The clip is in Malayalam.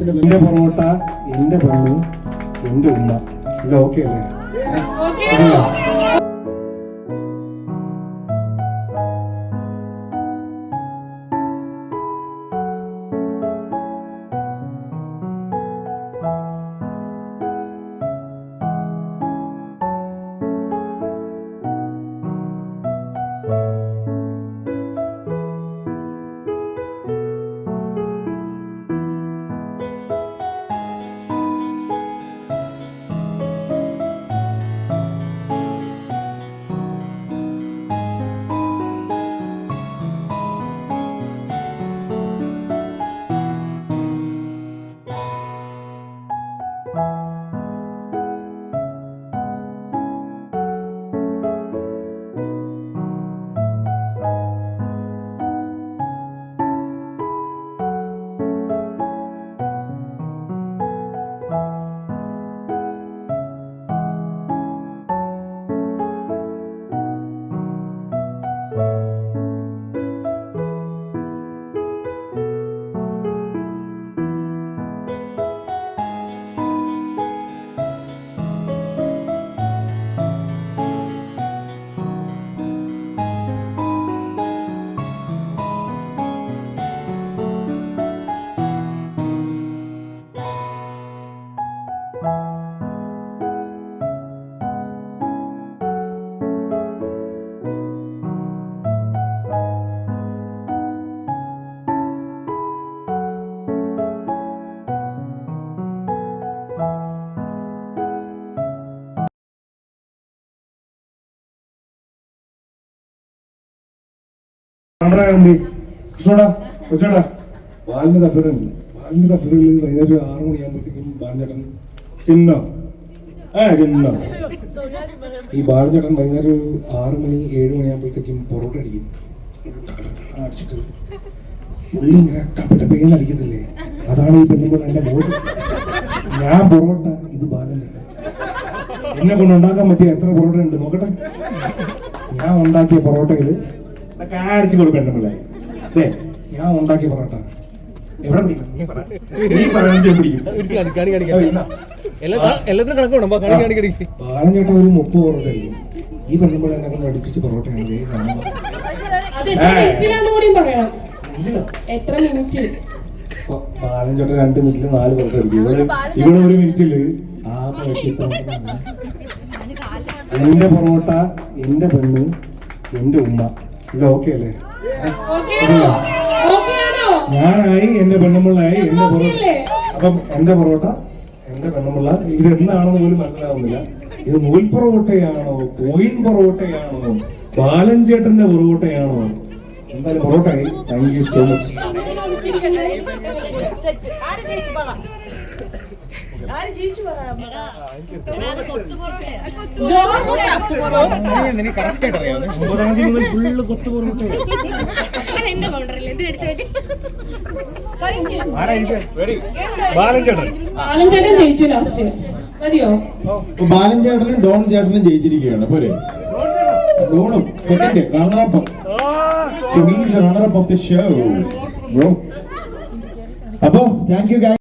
എന്റെ പൊറോട്ട, എന്റെ പെണ്ണ്, എന്റെ ഉമ്മ. ഇത് ഓക്കെ അല്ലേ? കൃഷ്ണോടാ കൊച്ചോടാ വാലിന് തപ്പരുണ്ട്. വാലിന് തപ്പരിൽ വൈകുന്നേരം 6 മണിയാകുമ്പോഴത്തേക്കും ബാലഞ്ചേട്ടൻ ചിന്നോ ചിന്നോ ഈ ബാലഞ്ചേട്ടൻ വൈകുന്നേരം 6 മണി 7 മണിയാകുമ്പോഴത്തേക്കും പൊറോട്ട അടിക്കും. അടിച്ചിട്ട് പുള്ളി ഇങ്ങനെ ടപ്പേന്ന് അടിക്കത്തില്ലേ, അതാണ് ഈ പെണ്ണുമ്പോൾ എന്റെ ബോധം. ഞാൻ പൊറോട്ട, ഇത് ബാലഞ്ചേട്ടൻ. എന്നെ കൊണ്ട് ഉണ്ടാക്കാൻ പറ്റിയ എത്ര പൊറോട്ട ഉണ്ട് നോക്കട്ടെ. ഞാൻ ഉണ്ടാക്കിയ പൊറോട്ടകള് അടിച്ചു കൊടുക്കണ്ടല്ലേ? അല്ലേ, ഞാൻ ഉണ്ടാക്കിയ പൊറോട്ട എവിടെ പിടിക്കും? ബാലഞ്ചേട്ടൻ ഒരു 30 പൊറോട്ട അടിക്കും. ഈ പെണ്ണുമ്പോൾ എന്നെ കൊണ്ട് അടുപ്പിച്ച് പൊറോട്ടയാണ്. ബാലഞ്ചേട്ടൻ 2 മിനിറ്റിൽ 4 പൊറോട്ട അടിക്കും. ഇവിടെ 1 മിനിറ്റില് എന്റെ പൊറോട്ട, എന്റെ പെണ്ണ്, എന്റെ ഉമ്മ. ഇത് ഓക്കെ അല്ലേ? ഞാനായി, എന്റെ പെണ്ണുമ്പിള്ളായി, എന്റെ പൊറോട്ട. അപ്പം എന്റെ പൊറോട്ട, എന്റെ പെണ്ണുമ്പിള്ള. ഇത് എന്താണെന്ന് പോലും മനസ്സിലാവുന്നില്ല. ഇത് നൂൽ പൊറോട്ടയാണോ, കോയിൻ പൊറോട്ടയാണോ, ബാലഞ്ചേട്ടന്റെ പൊറോട്ടയാണോ? എന്തായാലും പൊറോട്ടയായി. Thank you so much. ബാലഞ്ചേട്ടൻ ജയിച്ചു ലാസ്റ്റ്. മതിയോ? ബാലഞ്ചേട്ടനും ഡോൺ ചേട്ടനും ജയിച്ചിരിക്കുകയാണ്. പോരെ? ഡോണും second runner up. So he is the runner up of the show, bro. അപ്പോ താങ്ക് യു.